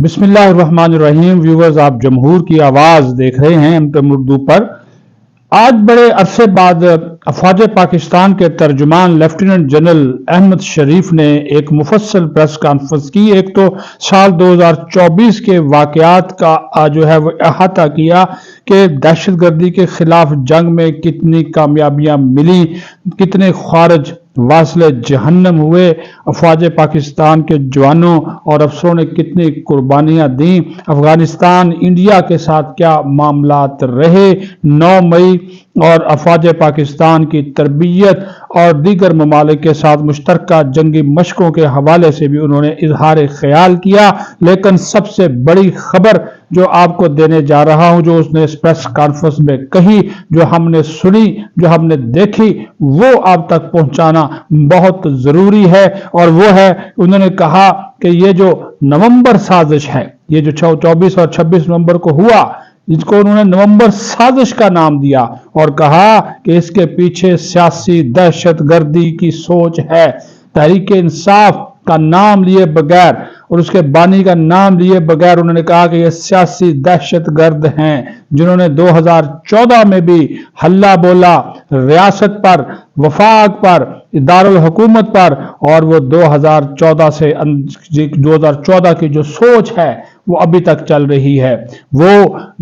بسم اللہ الرحمن الرحیم ویورز، آپ جمہور کی آواز دیکھ رہے ہیں ایم اردو پر۔ آج بڑے عرصے بعد افواج پاکستان کے ترجمان لیفٹیننٹ جنرل احمد شریف نے ایک مفصل پریس کانفرنس کی۔ ایک تو سال 2024 کے واقعات کا جو ہے وہ احاطہ کیا کہ دہشت گردی کے خلاف جنگ میں کتنی کامیابیاں ملی، کتنے خارج واصل جہنم ہوئے، افواج پاکستان کے جوانوں اور افسروں نے کتنی قربانیاں دیں، افغانستان انڈیا کے ساتھ کیا معاملات رہے 9 مئی اور افواج پاکستان کی تربیت اور دیگر ممالک کے ساتھ مشترکہ جنگی مشقوں کے حوالے سے بھی انہوں نے اظہار خیال کیا۔ لیکن سب سے بڑی خبر جو آپ کو دینے جا رہا ہوں، جو اس نے اس پریس کانفرنس میں کہی، جو ہم نے سنی، جو ہم نے دیکھی، وہ آپ تک پہنچانا بہت ضروری ہے۔ اور وہ ہے، انہوں نے کہا کہ یہ جو نومبر سازش ہے، یہ جو 24 اور 26 نومبر کو ہوا، جس کو انہوں نے نومبر سازش کا نام دیا اور کہا کہ اس کے پیچھے سیاسی دہشت گردی کی سوچ ہے۔ تحریک انصاف کا نام لیے بغیر اور اس کے بانی کا نام لیے بغیر انہوں نے کہا کہ یہ سیاسی دہشت گرد ہیں، جنہوں نے 2014 میں بھی ہلہ بولا ریاست پر، وفاق پر، دارالحکومت پر، اور وہ 2014 کی جو سوچ ہے وہ ابھی تک چل رہی ہے۔ وہ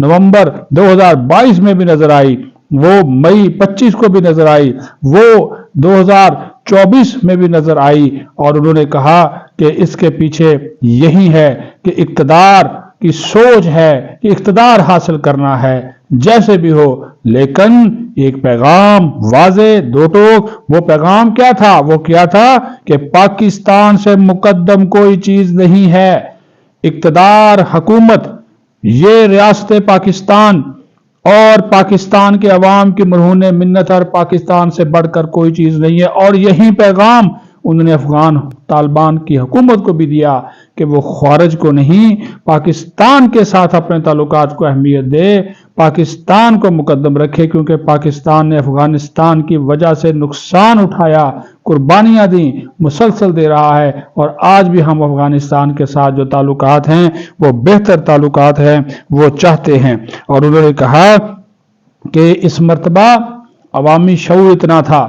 نومبر 2022 میں بھی نظر آئی، وہ مئی 25 کو بھی نظر آئی، وہ 2024 میں بھی نظر آئی، اور انہوں نے کہا کہ اس کے پیچھے یہی ہے کہ اقتدار کی سوچ ہے کہ اقتدار حاصل کرنا ہے جیسے بھی ہو۔ لیکن ایک پیغام واضح دو ٹوک، وہ پیغام کیا تھا؟ وہ کیا تھا کہ پاکستان سے مقدم کوئی چیز نہیں ہے، اقتدار، حکومت، یہ ریاست پاکستان اور پاکستان کے عوام کی مرہون منت اور پاکستان سے بڑھ کر کوئی چیز نہیں ہے۔ اور یہی پیغام انہوں نے افغان طالبان کی حکومت کو بھی دیا کہ وہ خارج کو نہیں، پاکستان کے ساتھ اپنے تعلقات کو اہمیت دے، پاکستان کو مقدم رکھے، کیونکہ پاکستان نے افغانستان کی وجہ سے نقصان اٹھایا، قربانیاں دیں، مسلسل دے رہا ہے، اور آج بھی ہم افغانستان کے ساتھ جو تعلقات ہیں وہ بہتر تعلقات ہیں، وہ چاہتے ہیں۔ اور انہوں نے کہا کہ اس مرتبہ عوامی شعور اتنا تھا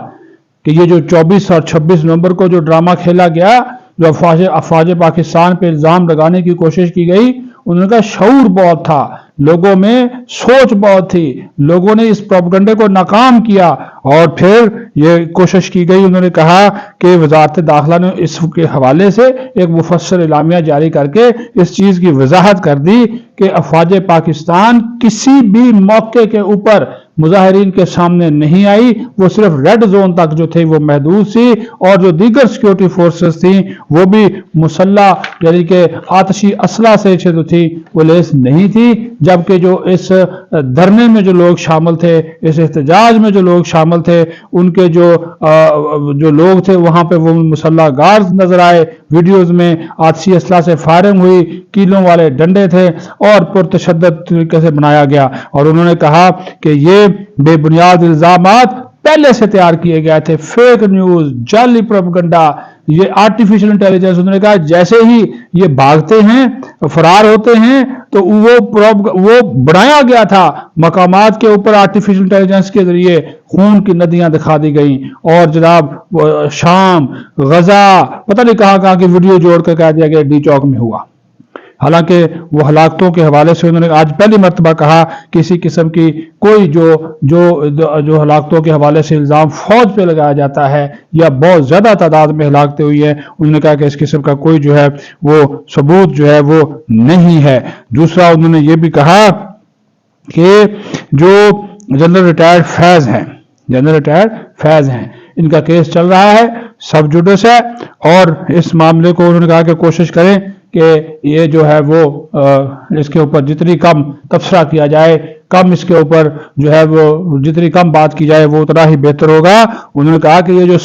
کہ یہ جو 24 اور 26 نومبر کو جو ڈرامہ کھیلا گیا، جو افواج پاکستان پہ الزام لگانے کی کوشش کی گئی، انہوں نے کہا شعور بہت تھا، لوگوں میں سوچ بہت تھی، لوگوں نے اس پروپیگنڈے کو ناکام کیا، اور پھر یہ کوشش کی گئی۔ انہوں نے کہا کہ وزارت داخلہ نے اس کے حوالے سے ایک مفصل اعلامیہ جاری کر کے اس چیز کی وضاحت کر دی کہ افواج پاکستان کسی بھی موقع کے اوپر مظاہرین کے سامنے نہیں آئی، وہ صرف ریڈ زون تک جو تھے وہ محدود سی، اور جو دیگر سیکیورٹی فورسز تھیں وہ بھی مسلح یعنی کہ آتشی اسلحہ سے جو تھی وہ لیس نہیں تھی، جبکہ جو اس دھرنے میں جو لوگ شامل تھے، اس احتجاج میں جو لوگ شامل تھے، ان کے جو لوگ تھے وہاں پہ وہ مسلح گارڈز نظر آئے، ویڈیوز میں آتشی اسلحہ سے فائرنگ ہوئی، کیلوں والے ڈنڈے تھے، اور پرتشدد طریقے سے بنایا گیا۔ اور انہوں نے کہا کہ یہ بے بنیاد الزامات پہلے سے تیار کیے گئے تھے، فیک نیوز، جعلی پروپیگنڈا، یہ آرٹیفیشل انٹیلیجنس۔ انہوں نے کہا جیسے ہی یہ بھاگتے ہیں، فرار ہوتے ہیں، تو وہ بنایا گیا تھا مقامات کے اوپر آرٹیفیشل انٹیلیجنس کے ذریعے خون کی ندیاں دکھا دی گئیں، اور جناب شام، غزہ، پتہ نہیں کہاں کی ویڈیو جوڑ کر کہہ دیا گیا ڈی چوک میں ہوا۔ حالانکہ وہ ہلاکتوں کے حوالے سے انہوں نے آج پہلی مرتبہ کہا کسی قسم کی کوئی جو ہلاکتوں کے حوالے سے الزام فوج پہ لگایا جاتا ہے یا بہت زیادہ تعداد میں ہلاکتیں ہوئی ہیں، انہوں نے کہا کہ اس قسم کا کوئی جو ہے وہ ثبوت جو ہے وہ نہیں ہے۔ دوسرا انہوں نے یہ بھی کہا کہ جو جنرل ریٹائرڈ فیض ہیں ان کا کیس چل رہا ہے، سب جوڈس ہے، اور اس معاملے کو انہوں نے کہا کہ کوشش کریں کہ یہ جو ہے وہ اس کے اوپر جتنی کم تبصرہ کیا جائے، کم اس کے اوپر جو ہے وہ جتنی کم بات کی جائے وہ اتنا ہی بہتر ہوگا۔ انہوں نے کہا کہ یہ جو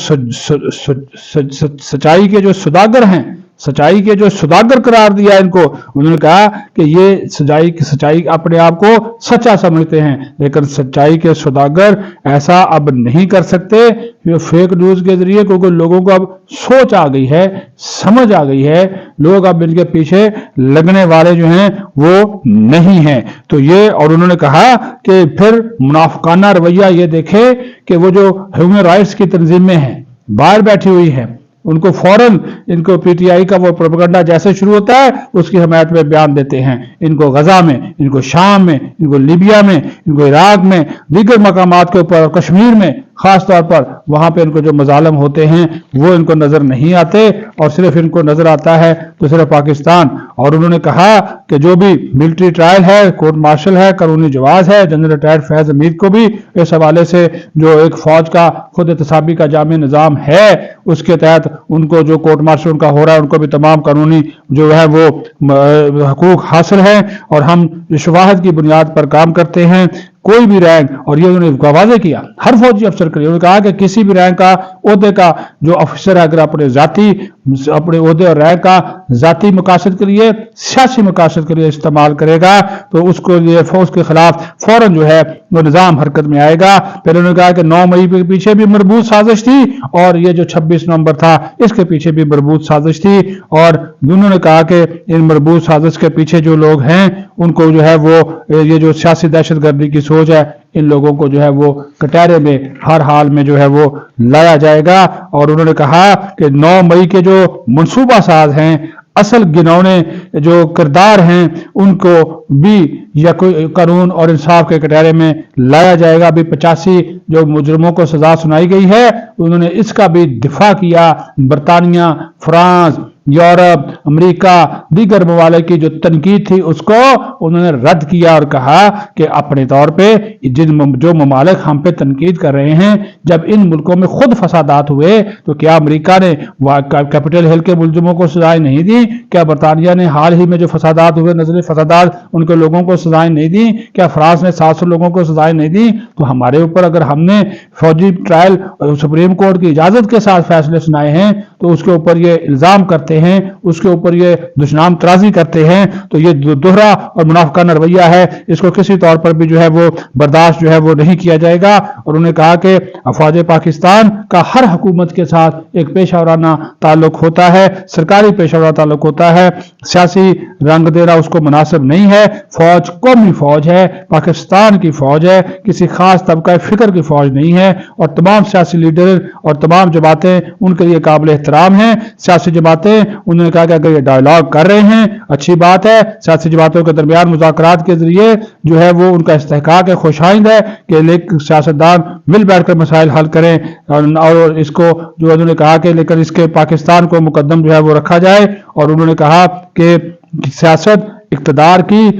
سچائی کے جو سوداگر ہیں، सच्चाई के जो सौदागर करार दिया इनको, उन्होंने कहा कि ये सच्चाई अपने आप को सच्चा समझते हैं, लेकिन सच्चाई के सौदागर ऐसा अब नहीं कर सकते ये फेक न्यूज के जरिए, क्योंकि लोगों को अब सोच आ गई है, समझ आ गई है, लोग अब इनके पीछे लगने वाले जो हैं वो नहीं हैं। तो ये, और उन्होंने कहा कि फिर मुनाफिकाना रवैया ये देखे कि वो जो ह्यूमन राइट्स की तंजीमें हैं बाहर बैठी हुई हैं, उनको फौरन इनको पीटीआई का वो प्रोपेगेंडा जैसे शुरू होता है उसकी हमायत में बयान देते हैं। इनको गजा में, इनको शाम में, इनको लीबिया में, इनको इराक में, दीगर मकामात के ऊपर, कश्मीर में खास तौर पर, वहां पे इनको जो मजालम होते हैं वो इनको नजर नहीं आते, और सिर्फ इनको नजर आता है तो सिर्फ पाकिस्तान। और उन्होंने कहा कि जो भी मिलिट्री ट्रायल है, कोर्ट मार्शल है, कानूनी जवाज है, जनरल रिटायर्ड फैज अमीर को भी इस हवाले से जो एक फौज का खुद एहतसाबी का जामी निज़ाम है उसके तहत उनको जो कोर्ट मार्शल उनका हो रहा है उनको भी तमाम कानूनी जो है वो हकूक हासिल है, और हम शवाहद की बुनियाद पर काम करते हैं। कोई भी रैंक, और ये उन्होंने वाज़ेह किया हर फौजी अफसर के लिए, उन्होंने कहा कि किसी भी रैंक का, ओहदे का जो अफसर है अगर अपने ओहदे और रैंक का जाती मकासद के लिए, सियासी मकासद के लिए इस्तेमाल करेगा तो उसको लिए फौज के खिलाफ फौरन जो है वो निज़ाम हरकत में आएगा। फिर उन्होंने कहा कि 9 मई के पीछे भी मरबूत साजिश थी, और ये जो 26 नवंबर था इसके पीछे भी मरबूत साजिश थी, और उन्होंने कहा कि इन मरबूत साजिश के पीछे जो लोग हैं उनको जो है वो ये जो सियासी दहशतगर्दी की सोच है इन लोगों को जो है वो कटहरे में हर हाल में जो है वो लाया जाएगा। और उन्होंने कहा कि 9 मई के जो मंसूबा साज हैं, असल गिनौने जो किरदार हैं उनको भी या कोई कानून और इंसाफ के कटहरे में लाया जाएगा। अभी 85 जो मुजरमों को सजा सुनाई गई है उन्होंने इसका भी दिफा किया। बरतानिया, फ्रांस, यूरोप, अमेरिका, दीगर ममालिक की जो तनकीद थी उसको उन्होंने रद्द किया और कहा कि अपने तौर पे जो ममालिक हम पे तनकीद कर रहे हैं, जब इन मुल्कों में खुद फसादात हुए तो क्या अमेरिका ने कैपिटल हिल के मुलजमों को सजाएं नहीं दी? क्या बरतानिया ने हाल ही में जो फसादात हुए, नजर फसादात, उनके लोगों को सजाएं नहीं दी? क्या फ्रांस ने 700 लोगों को सजाएं नहीं दी? तो हमारे ऊपर अगर हमने फौजी ट्रायल सुप्रीम कोर्ट की इजाजत के साथ फैसले सुनाए हैं तो उसके ऊपर ये इल्जाम करते हैं, उसके ऊपर ये दुश्मन तराजी करते हैं, तो ये दोहरा और मुनाफिकाना रवैया है, इसको किसी तौर पर भी जो है वो बर्दाश्त जो है वो नहीं किया जाएगा। और उन्होंने कहा कि अफवाज पाकिस्तान का हर हुकूमत के साथ एक पेशावराना ताल्लुक होता है, सरकारी पेशावराना ताल्लुक होता है, सियासी रंग देना उसको मुनासिब नहीं है। फौज कौमी फौज है, पाकिस्तान की फौज है, किसी खास तबका फिक्र की फौज नहीं है, और तमाम सियासी लीडर और तमाम जमातें उनके लिए काबिल एहतराम हैं। सियासी जमातें, उन्होंने कहा कि अगर ये डायलॉग कर रहे हैं अच्छी बात है, सियासी जमातों के दरमियान मुज़ाकरात के जरिए जो है वो उनका इस्तेहकाक है, खुशाइंद है कि लेकिन सियासतदान मिल बैठकर मसाइल हल करें। और इसको जो उन्होंने कहा कि लेकिन इसके पाकिस्तान को मुकद्दम जो है वो रखा जाए। और उन्होंने कहा कि सियासत इक़्तिदार की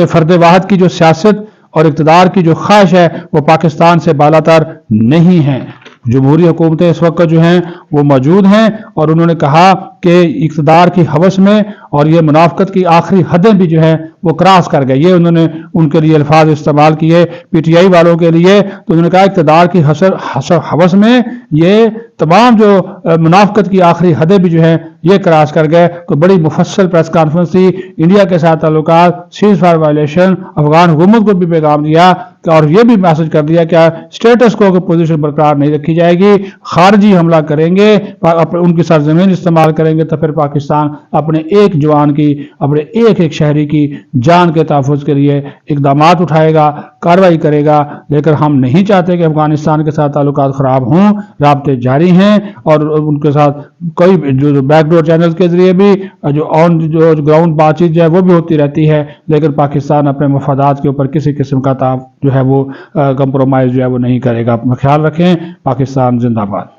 फर्द वाहिद की जो सियासत और इक़्तिदार की जो ख्वाहिश है वो पाकिस्तान से बालातर नहीं है। जमहूरी हुकूमतें इस वक्त जो हैं वो मौजूद हैं, और उन्होंने कहा कि इक़्तिदार की हवस में और ये मुनाफकत की आखिरी हदें भी जो है वो क्रॉस कर गए। ये उन्होंने उनके लिए अल्फाज इस्तेमाल किए पीटीआई वालों के लिए। तो उन्होंने कहा इक़्तिदार की हवस में ये तमाम जो मुनाफकत की आखिरी हदें भी जो है ये क्रॉस कर गए। तो बड़ी मुफस्सल प्रेस कॉन्फ्रेंस थी, इंडिया के साथ ताल्लुकात, सीज फायर वायलेशन, अफगान हुकूमत को भी पैगाम दिया और ये भी मैसेज कर दिया क्या स्टेटस को की पोजीशन बरकरार नहीं रखी जाएगी, खारजी हमला करेंगे, उनकी सरजमीन इस्तेमाल करेंगे तो फिर पाकिस्तान अपने एक जवान की, अपने एक शहरी की जान के तहफ़्फ़ुज़ के लिए इक़दामात उठाएगा, कार्रवाई करेगा। लेकिन हम नहीं चाहते कि अफगानिस्तान के साथ ताल्लुकात ख़राब हों, राब्ते जारी हैं, और उनके साथ कोई जो बैकडोर चैनल के जरिए भी जो ग्राउंड बातचीत जो है वो भी होती रहती है, लेकिन पाकिस्तान अपने मफादात के ऊपर किसी किस्म का जो है वो कंप्रोमाइज़ जो है वो नहीं करेगा। अपना ख्याल रखें। पाकिस्तान जिंदाबाद।